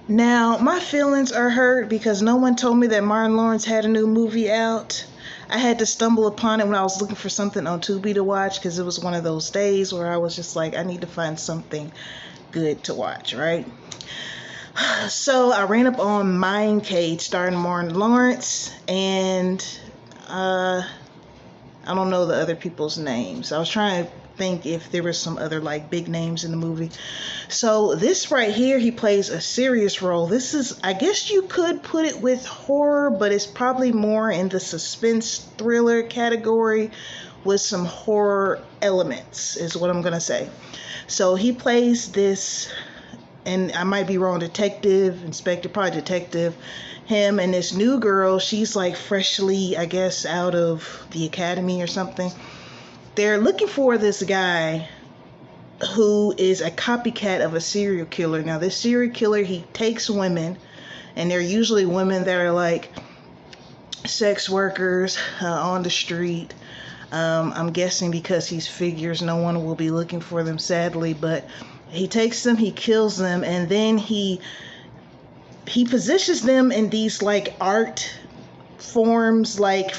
Now, my feelings are hurt because no one told me that Martin Lawrence had a new movie out. I had to stumble upon it when I was looking for something on Tubi to watch because it was one of those days where I was just like, I need to find something good to watch, right? So I ran up on Mindcage starring Martin Lawrence and I don't know the other people's names. I was trying to think if there was some other like big names in the movie. So this right here, he plays a serious role. This is, I guess you could put it with horror, but it's probably more in the suspense thriller category with some horror elements, is what I'm gonna say. So he plays this, and I might be wrong, detective, inspector, probably detective. Him and this new girl, she's like freshly, I guess, out of the academy or something. They're looking for this guy who is a copycat of a serial killer. Now, this serial killer, he takes women, and they're usually women that are like sex workers on the street. I'm guessing because he figures no one will be looking for them, sadly, but he takes them, he kills them, and then he positions them in these like art forms, like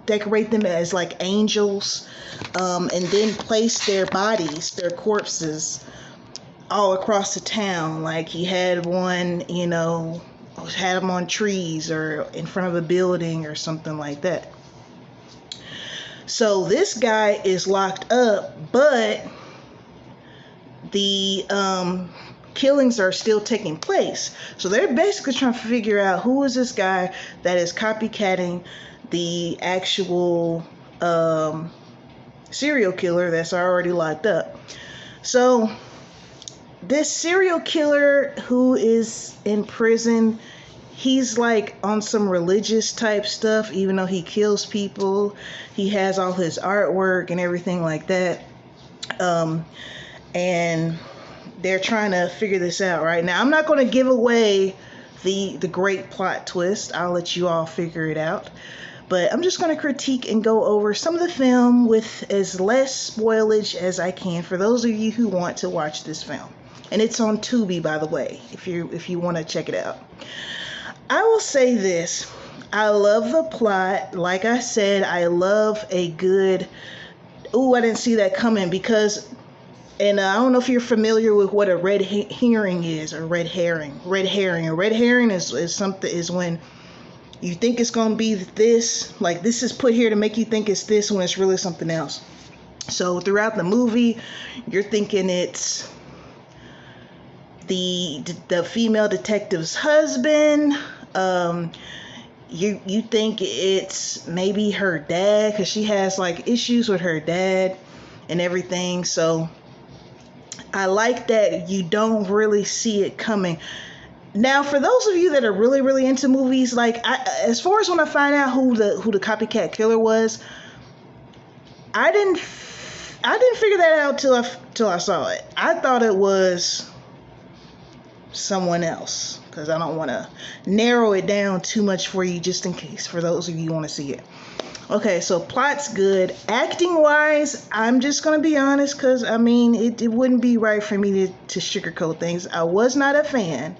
decorate them as like angels, and then place their bodies, their corpses, all across the town. Like he had one, had them on trees or in front of a building or something like that. So this guy is locked up, but the killings are still taking place. So they're basically trying to figure out who is this guy that is copycatting the actual serial killer that's already locked up. So this serial killer who is in prison, he's like on some religious type stuff, even though he kills people. He has all his artwork and everything like that. And they're trying to figure this out right now. I'm not going to give away the great plot twist. I'll let you all figure it out. But I'm just going to critique and go over some of the film with as less spoilage as I can for those of you who want to watch this film. And it's on Tubi, by the way, if you want to check it out. I will say this. I love the plot. Like I said, I love a good, ooh, I didn't see that coming, because, and I don't know if you're familiar with what a red herring is, or red herring. Red herring. A red herring is when you think it's going to be this, like this is put here to make you think it's this when it's really something else. So throughout the movie, you're thinking it's the female detective's husband. You think it's maybe her dad, because she has like issues with her dad and everything. So I like that you don't really see it coming. Now, for those of you that are really, really into movies, like as far as when I find out who the copycat killer was, I didn't figure that out till I saw it. I thought it was someone else, because I don't want to narrow it down too much for you, just in case, for those of you who want to see it. Okay, so plot's good. Acting wise, I'm just going to be honest, because I mean, it wouldn't be right for me to sugarcoat things. I was not a fan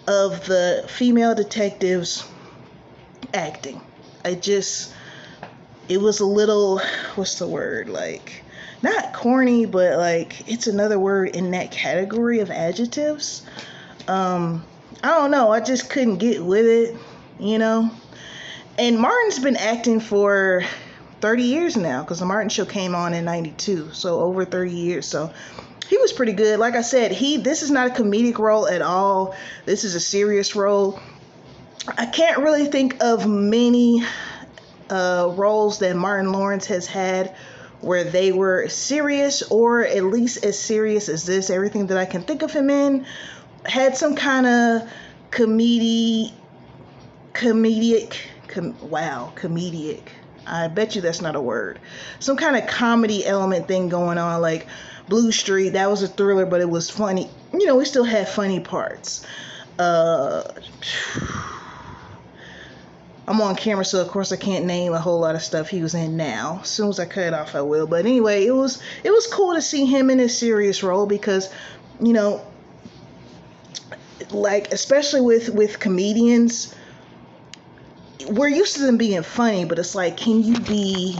of the female detective's acting. It was a little, what's the word, like, not corny, but like, it's another word in that category of adjectives. I don't know, I just couldn't get with it, And Martin's been acting for 30 years now, because the Martin Show came on in 92, so over 30 years. So he was pretty good. Like I said, this is not a comedic role at all. This is a serious role. I can't really think of many roles that Martin Lawrence has had where they were serious, or at least as serious as this. Everything that I can think of him in had some kind of comedic. I bet you that's not a word. Some kind of comedy element thing going on, like Blue Street. That was a thriller, but it was funny. We still had funny parts. I'm on camera, so of course I can't name a whole lot of stuff he was in now. As soon as I cut it off, I will. But anyway, it was cool to see him in his serious role, because, like, especially with comedians, we're used to them being funny, but it's like, can you be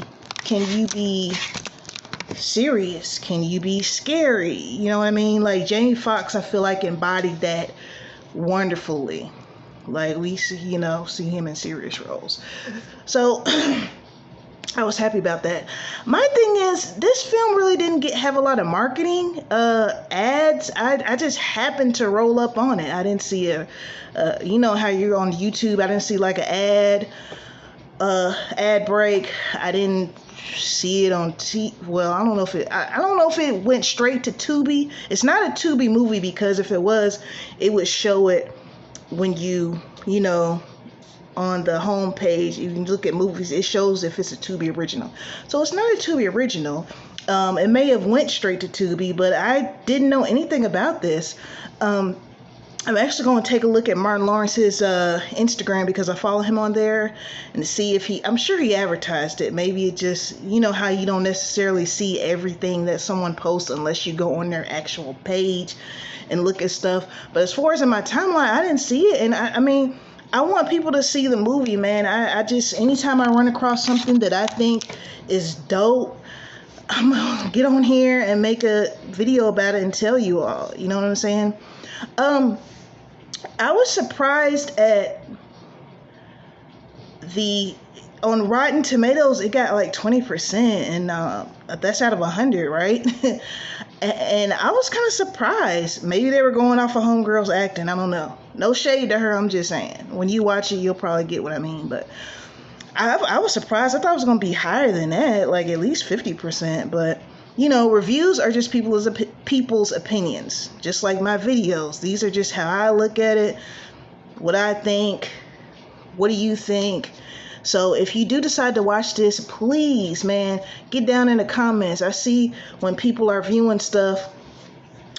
serious? Can you be scary? You know what I mean? Like Jamie Foxx, I feel like embodied that wonderfully. Like we see, see him in serious roles. So I was happy about that. My thing is, this film really didn't have a lot of marketing ads. I just happened to roll up on it. I didn't see you know how you're on YouTube. I didn't see like an ad break. I didn't see it on well, I don't know if it went straight to Tubi. It's not a Tubi movie, because if it was, it would show it when you on the home page. You can look at movies, it shows if it's a Tubi original. So it's not a Tubi original. It may have went straight to Tubi, but I didn't know anything about this. I'm actually going to take a look at Martin Lawrence's Instagram, because I follow him on there, and to see if I'm sure he advertised it. Maybe it just, how you don't necessarily see everything that someone posts unless you go on their actual page and look at stuff. But as far as in my timeline, I didn't see it. And I mean, I want people to see the movie, man. I just, anytime I run across something that I think is dope, I'm going to get on here and make a video about it and tell you all. You know what I'm saying? I was surprised at on Rotten Tomatoes, it got like 20%, and that's out of 100, right? And I was kind of surprised. Maybe they were going off of Homegirl's acting. I don't know. No shade to her. I'm just saying. When you watch it, you'll probably get what I mean. But I was surprised. I thought it was going to be higher than that, like at least 50%. But, reviews are just people's opinions, just like my videos. These are just how I look at it, what I think. What do you think? So if you do decide to watch this, please, man, get down in the comments. I see when people are viewing stuff,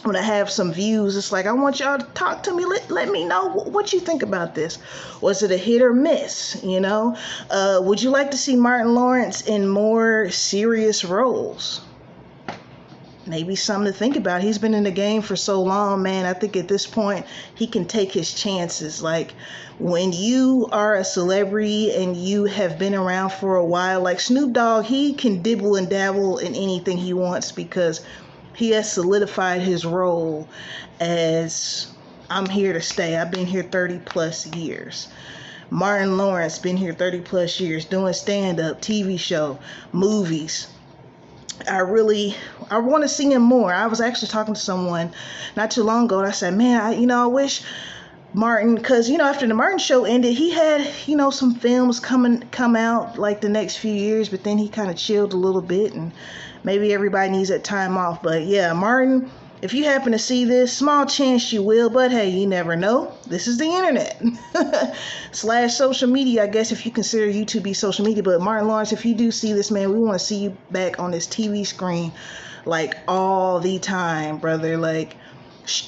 when I have some views, it's like, I want y'all to talk to me. Let me know what you think about this. Was it a hit or miss? Would you like to see Martin Lawrence in more serious roles? Maybe something to think about. He's been in the game for so long, man. I think at this point he can take his chances. Like, when you are a celebrity and you have been around for a while, like Snoop Dogg, he can dibble and dabble in anything he wants, because he has solidified his role as, I'm here to stay. I've been here 30 plus years. Martin Lawrence been here 30 plus years, doing stand-up, TV show, movies. I want to see him more. I was actually talking to someone not too long ago, and I said, man, I wish Martin, because after the Martin show ended, he had some films come out like the next few years, but then he kind of chilled a little bit, and maybe everybody needs that time off. But yeah, Martin, if you happen to see this, small chance you will, but hey, you never know. This is the internet / social media, I guess, if you consider YouTube to be social media. But Martin Lawrence, if you do see this, man, we want to see you back on this TV screen like all the time, brother. Like,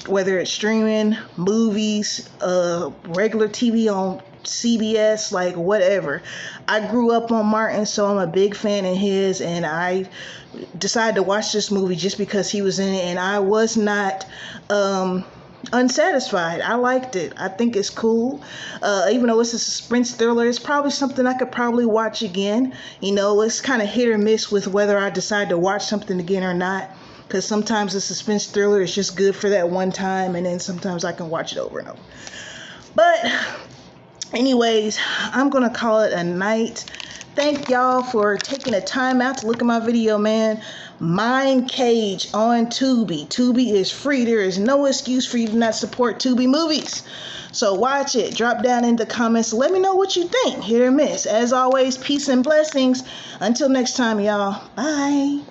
whether it's streaming, movies, regular TV on CBS, like whatever. I grew up on Martin, so I'm a big fan of his, and I decided to watch this movie just because he was in it, and I was not unsatisfied. I liked it. I think it's cool. Even though it's a suspense thriller, it's probably something I could probably watch again. It's kind of hit or miss with whether I decide to watch something again or not, because sometimes a suspense thriller is just good for that one time, and then sometimes I can watch it over and over. But anyways, I'm gonna call it a night. Thank y'all for taking the time out to look at my video, man. Mindcage on Tubi. Tubi is free. There is no excuse for you to not support Tubi movies. So watch it. Drop down in the comments. Let me know what you think. Hit or miss. As always, peace and blessings. Until next time, y'all. Bye.